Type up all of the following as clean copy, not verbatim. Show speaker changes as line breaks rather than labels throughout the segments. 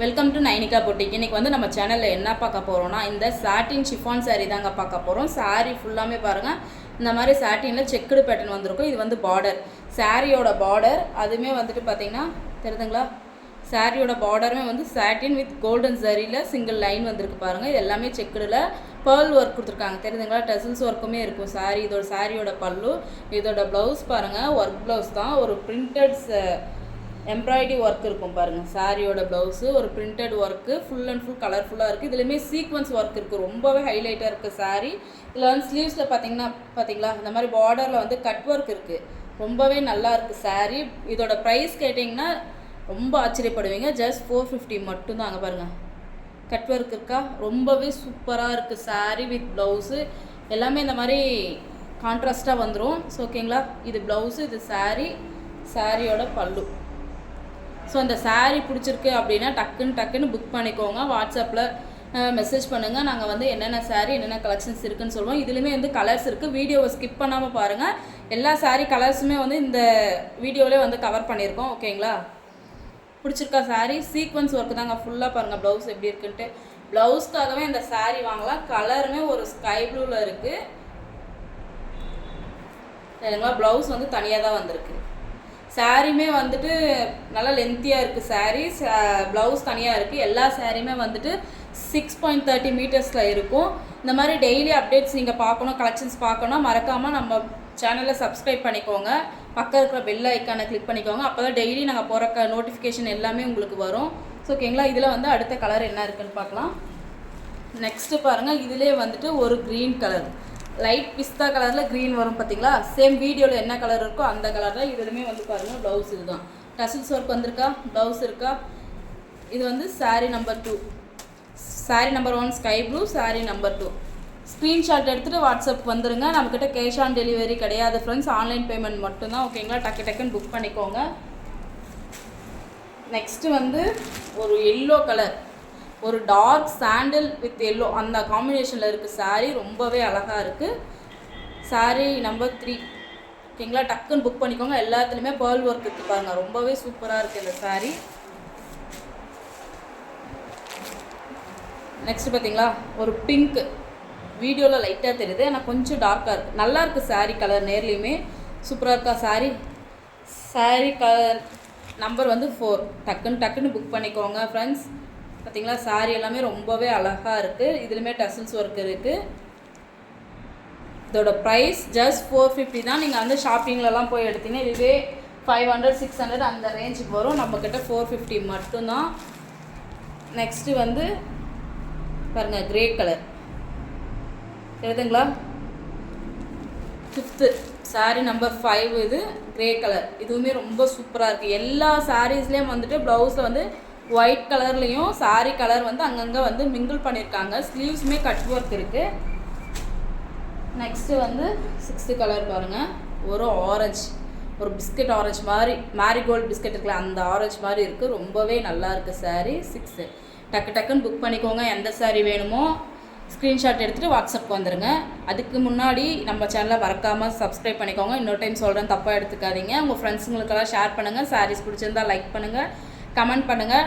Welcome to Nainika boutique. இன்றைக்கி வந்து நம்ம சேனலில் என்ன பார்க்க போகிறோம்னா, இந்த சாட்டின் ஷிஃபான் சாரீ தாங்க பார்க்க போகிறோம். சாரீ ஃபுல்லாமே பாருங்கள், இந்த மாதிரி சாட்டினில் செக்குடு பேட்டர்ன் வந்திருக்கும். இது வந்து பார்டர், சாரியோட பார்டர். அதுவுமே வந்துட்டு பார்த்திங்கன்னா தெரியுதுங்களா, சாரியோட பார்டருமே வந்து சாட்டின் வித் கோல்டன் ஜரியில் சிங்கிள் லைன் வந்திருக்கு பாருங்கள். இது எல்லாமே செக்குடில் பேர்ல் ஒர்க் கொடுத்துருக்காங்க, தெரியுதுங்களா. டசில்ஸ் ஒர்க்குமே இருக்கும் சாரீ. இதோட சாரியோட பல்லு, இதோட ப்ளவுஸ் பாருங்கள், ஒர்க் ப்ளவுஸ் தான். ஒரு பிரிண்டட்ஸ் எம்ப்ராய்டரி ஒர்க் இருக்கும் பாருங்கள். சாரியோட ப்ளவுஸு ஒரு printed work, full and full கலர்ஃபுல்லாக இருக்குது. இதுலேயுமே சீக்வன்ஸ் ஒர்க் இருக்குது, ரொம்பவே ஹைலைட்டாக இருக்குது சாரீ. இதில் வந்து ஸ்லீவ்ஸில் பார்த்தீங்களா இந்த மாதிரி பார்டரில் வந்து கட் ஒர்க் இருக்குது, ரொம்பவே நல்லா இருக்குது சாரீ. இதோட ப்ரைஸ் கேட்டிங்கன்னா ரொம்ப ஆச்சரியப்படுவீங்க. ஜஸ்ட் 450 மட்டும்தான். அங்கே பாருங்கள், கட் ஒர்க் இருக்கா, ரொம்பவே சூப்பராக இருக்குது சாரீ வித் ப்ளவுஸு. எல்லாமே இந்த மாதிரி கான்ட்ராஸ்ட்டாக வந்துடும். ஸோ ஓகேங்களா, இது ப்ளவுஸு, இது சாரியோட பல்லு. ஸோ இந்த சாரீ பிடிச்சிருக்கு அப்படின்னா டக்குன்னு புக் பண்ணிக்கோங்க. வாட்ஸ்அப்பில் மெசேஜ் பண்ணுங்கள். நாங்கள் வந்து என்னென்ன சாரீ என்னென்ன கலெக்ஷன்ஸ் இருக்குதுன்னு சொல்லுவோம். இதுலேயுமே வந்து கலர்ஸ் இருக்குது, வீடியோவை ஸ்கிப் பண்ணாமல் பாருங்கள். எல்லா சாரீ கலர்ஸுமே வந்து இந்த வீடியோவிலே வந்து கவர் பண்ணியிருக்கோம். ஓகேங்களா, பிடிச்சிருக்கா சாரீ? சீக்வன்ஸ் ஒர்க்கு தாங்க ஃபுல்லாக. பாருங்கள் ப்ளவுஸ் எப்படி இருக்குன்ட்டு. ப்ளவுஸ்க்காகவே இந்த சாரீ வாங்கலாம். கலருமே ஒரு ஸ்கை ப்ளூவில் இருக்குது, சரிங்களா. ப்ளவுஸ் வந்து தனியாக தான் வந்திருக்கு. சாரீமே வந்துட்டு நல்லா லென்த்தியாக இருக்குது சாரீ. ப்ளவுஸ் தனியாக இருக்குது. எல்லா சாரியுமே வந்துட்டு 6.30 மீட்டர்ஸில் இருக்கும். இந்த மாதிரி டெய்லி அப்டேட்ஸ் நீங்கள் பார்க்கணும், கலெக்ஷன்ஸ் பார்க்கணும், மறக்காமல் நம்ம சேனலில் சப்ஸ்கிரைப் பண்ணிக்கோங்க. பக்கம் இருக்கிற பெல் ஐக்கானை கிளிக் பண்ணிக்கோங்க. அப்போ தான் டெய்லி நாங்கள் போகிற நோட்டிஃபிகேஷன் எல்லாமே உங்களுக்கு வரும். ஸோ ஓகேங்களா, இதில் வந்து அடுத்த கலர் என்ன இருக்குதுன்னு பார்க்கலாம். நெக்ஸ்ட்டு பாருங்கள், இதிலே வந்துட்டு ஒரு க்ரீன் கலர், லைட் பிஸ்தா கலரில் க்ரீன் வரும் பார்த்தீங்களா. சேம் வீடியோவில் என்ன கலர் இருக்கோ அந்த கலர் தான். இதுலையுமே வந்து பாருங்கள் ப்ளவுஸ் இதுதான். டசில்ஸ் ஒர்க் வந்திருக்கா, ப்ளவுஸ் இருக்கா. இது வந்து sari number 2, sari number 1 sky blue, sari number 2. Screenshot எடுத்துகிட்டு வாட்ஸ்அப் வந்துடுங்க. நம்மக்கிட்ட கேஷ் ஆன் டெலிவரி கிடையாது ஃப்ரெண்ட்ஸ், ஆன்லைன் பேமெண்ட் மட்டும்தான். ஓகேங்களா, டக்குன்னு புக் பண்ணிக்கோங்க. நெக்ஸ்ட்டு வந்து ஒரு எல்லோ கலர், ஒரு டார்க் சாண்டில் வித் எல்லோ, அந்த காம்பினேஷனில் இருக்குது சாரீ. ரொம்பவே அழகாக இருக்குது. சாரீ நம்பர் 3. ஓகேங்களா, டக்குன்னு புக் பண்ணிக்கோங்க. எல்லாத்துலேயுமே பேர்ல் ஒர்க் இருக்குது பாருங்கள், ரொம்பவே சூப்பராக இருக்குது இந்த சாரீ. நெக்ஸ்ட்டு பார்த்தீங்களா, ஒரு பிங்க், வீடியோவில் லைட்டாக தெரியுது, ஆனால் கொஞ்சம் டார்க்காக இருக்குது. நல்லா இருக்குது சாரீ கலர், நேர்லேயுமே சூப்பராக இருக்கா சாரீ. சாரீ கலர் நம்பர் வந்து 4. டக்குன்னு புக் பண்ணிக்கோங்க ஃப்ரெண்ட்ஸ். பார்த்தீங்களா, சாரீ எல்லாமே ரொம்பவே அழகாக இருக்குது. இதுலேயுமே டசில்ஸ் ஒர்க் இருக்குது. இதோட ப்ரைஸ் ஜஸ்ட் 450 தான். நீங்கள் வந்து ஷாப்பிங்லலாம் போய் எடுத்தீங்கன்னா இதுவே 500 600 அந்த ரேஞ்சுக்கு வரும். நம்மக்கிட்ட 450 மட்டும்தான். நெக்ஸ்ட்டு வந்து பாருங்கள், கிரே கலர் தெரியுதுங்களா. 5th sari number 5. இது கிரே கலர், இதுவுமே ரொம்ப சூப்பராக இருக்குது. எல்லா சாரீஸ்லேயும் வந்துட்டு ப்ளவுஸில் வந்து ஒயிட் கலர்லேயும் சாரீ கலர் வந்து அங்கங்கே வந்து மிங்கிள் பண்ணியிருக்காங்க. ஸ்லீவ்ஸுமே கட் ஒர்க் இருக்குது. நெக்ஸ்ட்டு வந்து 6th கலர் பாருங்கள், ஒரு ஆரஞ்சு, ஒரு பிஸ்கட் ஆரஞ்சு மாதிரி, மேரிகோல்டு பிஸ்கட் இருக்குல்ல அந்த ஆரஞ்சு மாதிரி இருக்குது. ரொம்பவே நல்லா இருக்குது சாரீ. 6. டக்குன்னு புக் பண்ணிக்கோங்க. எந்த சாரீ வேணுமோ ஸ்க்ரீன்ஷாட் எடுத்துகிட்டு வாட்ஸ்அப் வந்துடுங்க. அதுக்கு முன்னாடி நம்ம சேனலை மறக்காமல் சப்ஸ்கிரைப் பண்ணிக்கோங்க. இன்னொரு டைம் சொல்கிறேன், தப்பாக எடுத்துக்காதீங்க. உங்கள் ஃப்ரெண்ட்ஸுங்களுக்கெல்லாம் ஷேர் பண்ணுங்கள். சாரீஸ் பிடிச்சிருந்தா லைக் பண்ணுங்கள், கமெண்ட் பண்ணுங்கள்.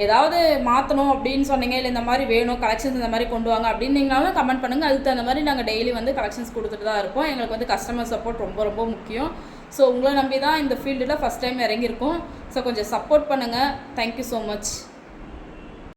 ஏதாவது மாற்றணும் அப்படின்னு சொன்னீங்க, இல்லை இந்த மாதிரி வேணும் கலெக்ஷன்ஸ் இந்த மாதிரி கொண்டு வாங்க அப்படின்னீங்கனாலும் கமெண்ட் பண்ணுங்கள். அதுக்கு தகுந்த மாதிரி நாங்கள் டெய்லி வந்து கலெக்ஷன்ஸ் கொடுத்துட்டு தான் இருப்போம். எங்களுக்கு வந்து கஸ்டமர் சப்போர்ட் ரொம்ப முக்கியம். ஸோ உங்களை நம்பி தான் இந்த ஃபீல்டில் ஃபஸ்ட் டைம் இறங்கியிருக்கோம். ஸோ கொஞ்சம் சப்போர்ட் பண்ணுங்கள். Thank you so much.